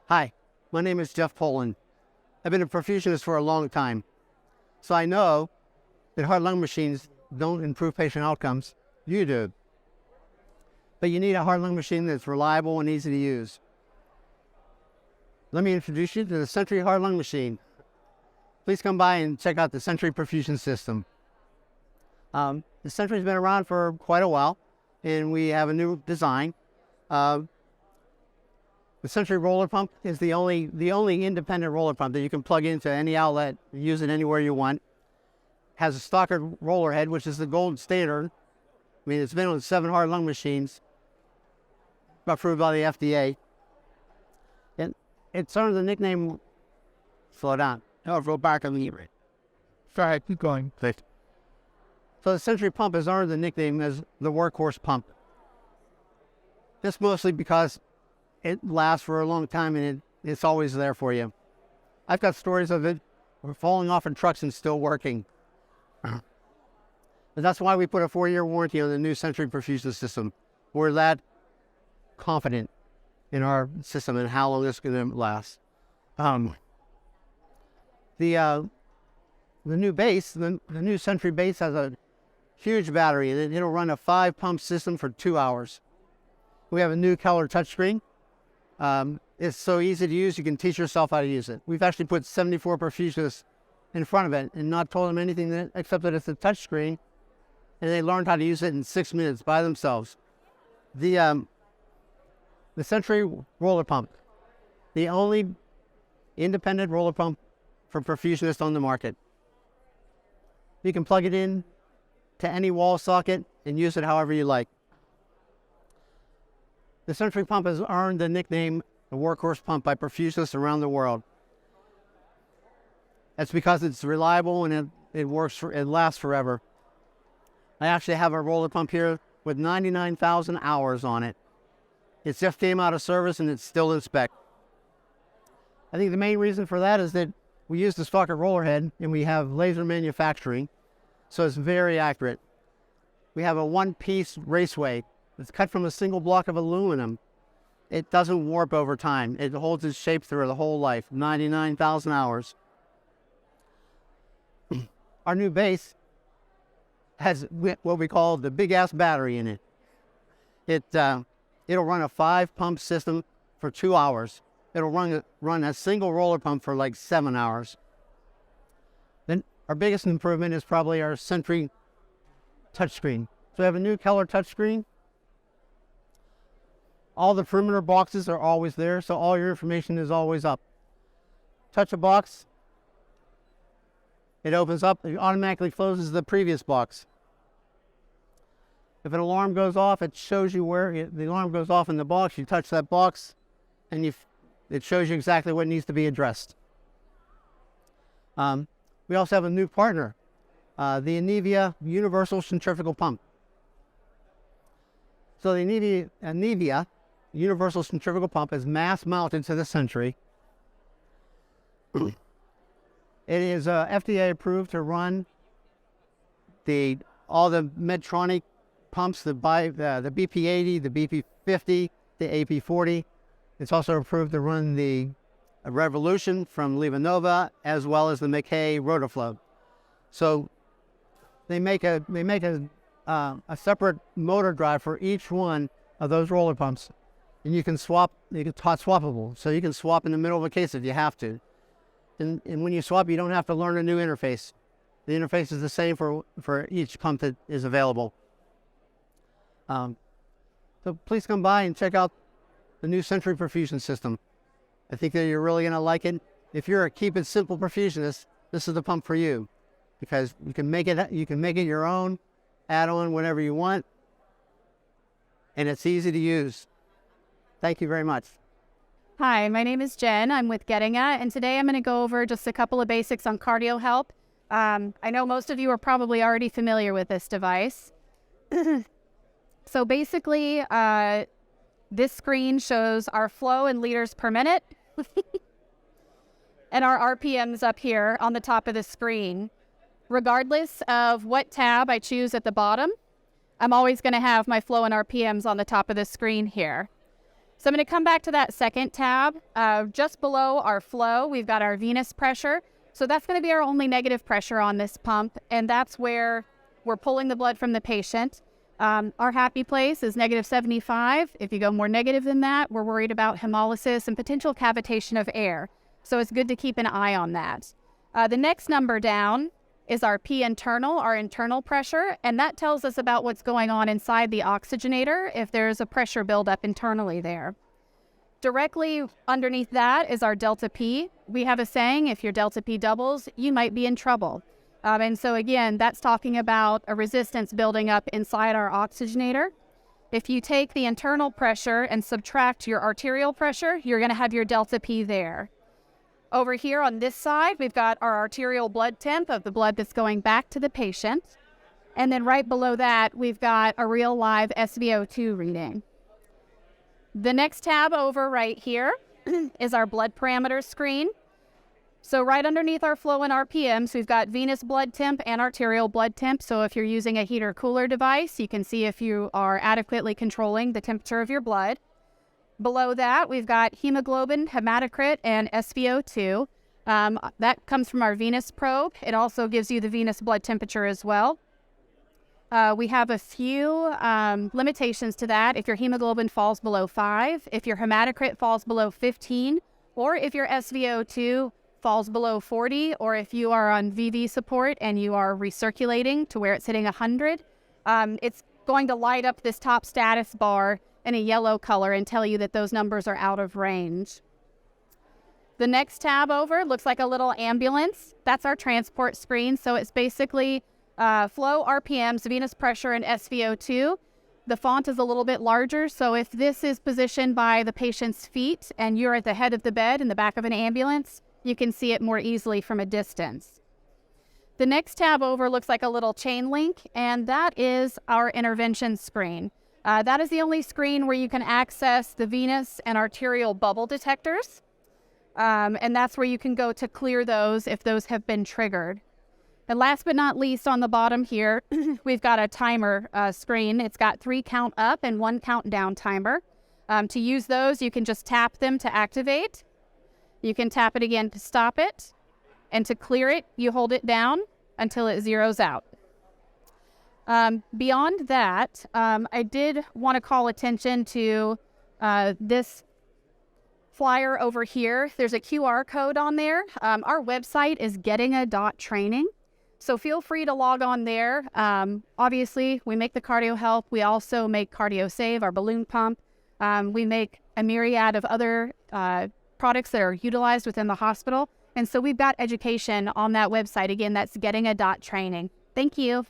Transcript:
Hi, my name is Jeff Poland. I've been a perfusionist for a long time, so I know that heart-lung machines don't improve patient outcomes. You do. But you need a heart-lung machine that's reliable and easy to use. Let me introduce you to the Century heart-lung machine. Please come by and check out the Century perfusion system. The Century's been around for quite a while, and we have a new design. The Century roller pump is the only independent roller pump that you can plug into any outlet and use it anywhere you want. Has a stockered roller head, which is the gold standard. I mean, it's been on 7 heart-lung machines, approved by the FDA. And it's earned the nickname, slow down. Oh, roll back and leave it. Sorry, keep going. So the Century pump has earned the nickname as the workhorse pump. That's mostly because it lasts for a long time and it's always there for you. I've got stories of it falling off in trucks and still working. But that's why we put a 4-year warranty on the new Century perfusion system. We're that confident in our system and how long it's going to last. The new base, the new Century base has a huge battery and it'll run a 5-pump system for 2 hours. We have a new color touchscreen. It's so easy to use, you can teach yourself how to use it. We've actually put 74 perfusionists in front of it and not told them anything except that it's a touchscreen, and they learned how to use it in 6 minutes by themselves. The Century roller pump, the only independent roller pump for perfusionists on the market. You can plug it in to any wall socket and use it however you like. The Century pump has earned the nickname the workhorse pump by perfusionists around the world. That's because it's reliable and it lasts forever. I actually have a roller pump here with 99,000 hours on it. It just came out of service and it's still in spec. I think the main reason for that is that we use the stockered roller head and we have laser manufacturing, so it's very accurate. We have a one-piece raceway. It's cut from a single block of aluminum. It doesn't warp over time. It holds its shape through the whole life, 99,000 hours. Our new base has what we call the big-ass battery in it. It'll run a 5-pump system for 2 hours. It'll run a single roller pump for like 7 hours. Then our biggest improvement is probably our Century touchscreen. So we have a new color touchscreen. All the perimeter boxes are always there, so all your information is always up. Touch a box, it opens up, it automatically closes the previous box. If an alarm goes off, it shows you where the alarm goes off in the box. You touch that box, and it shows you exactly what needs to be addressed. We also have a new partner, the Anivia Universal Centrifugal Pump. So the Anivia Universal Centrifugal Pump is mass mounted to the Century. It is FDA approved to run all the Medtronic pumps, the BP80, the BP50, the AP40. It's also approved to run the Revolution from LivaNova as well as the McKay Rotaflow. So they make a separate motor drive for each one of those roller pumps, and you can it's hot swappable, so you can swap in the middle of a case if you have to. And when you swap, you don't have to learn a new interface. The interface is the same for each pump that is available. So please come by and check out the new Century perfusion system. I think that you're really going to like it. If you're a keep it simple perfusionist, this is the pump for you, because you can make it your own, add on whatever you want, and it's easy to use. Thank you very much. Hi, my name is Jen. I'm with Getting At, and today I'm going to go over just a couple of basics on cardio help. I know most of you are probably already familiar with this device. So basically, this screen shows our flow in liters per minute and our RPMs up here on the top of the screen. Regardless of what tab I choose at the bottom, I'm always going to have my flow and RPMs on the top of the screen here. So I'm going to come back to that second tab. Just below our flow, we've got our venous pressure. So that's going to be our only negative pressure on this pump, and that's where we're pulling the blood from the patient. Our happy place is -75. If you go more negative than that, we're worried about hemolysis and potential cavitation of air. So it's good to keep an eye on that. The next number down is our P internal, our internal pressure, and that tells us about what's going on inside the oxygenator if there's a pressure buildup internally there. Directly underneath that is our delta P. We have a saying, if your delta P doubles, you might be in trouble. And so again, that's talking about a resistance building up inside our oxygenator. If you take the internal pressure and subtract your arterial pressure, you're going to have your delta P there. Over here on this side, we've got our arterial blood temp of the blood that's going back to the patient. And then right below that, we've got a real live SVO2 reading. The next tab over right here is our blood parameters screen. So right underneath our flow and RPMs, we've got venous blood temp and arterial blood temp. So if you're using a heater cooler device, you can see if you are adequately controlling the temperature of your blood. Below that, we've got hemoglobin, hematocrit, and SVO2. That comes from our venous probe. It also gives you the venous blood temperature as well. We have a few limitations to that. If your hemoglobin falls below 5, if your hematocrit falls below 15, or if your SVO2 falls below 40, or if you are on VV support and you are recirculating to where it's hitting 100, it's going to light up this top status bar in a yellow color and tell you that those numbers are out of range. The next tab over looks like a little ambulance. That's our transport screen. So it's basically flow, RPMs, venous pressure, and SVO2. The font is a little bit larger. So if this is positioned by the patient's feet and you're at the head of the bed in the back of an ambulance, you can see it more easily from a distance. The next tab over looks like a little chain link, and that is our intervention screen. That is the only screen where you can access the venous and arterial bubble detectors. And that's where you can go to clear those if those have been triggered. And last but not least, on the bottom here, we've got a timer screen. It's got 3 count up and 1 count down timer. To use those, you can just tap them to activate. You can tap it again to stop it. And to clear it, you hold it down until it zeroes out. Beyond that, I did want to call attention to this flyer over here. There's a QR code on there. Our website is gettinga.training. So feel free to log on there. Obviously, we make the Cardio Help. We also make Cardio Save, our balloon pump. We make a myriad of other products that are utilized within the hospital. And so we've got education on that website. Again, that's gettinga.training. Thank you.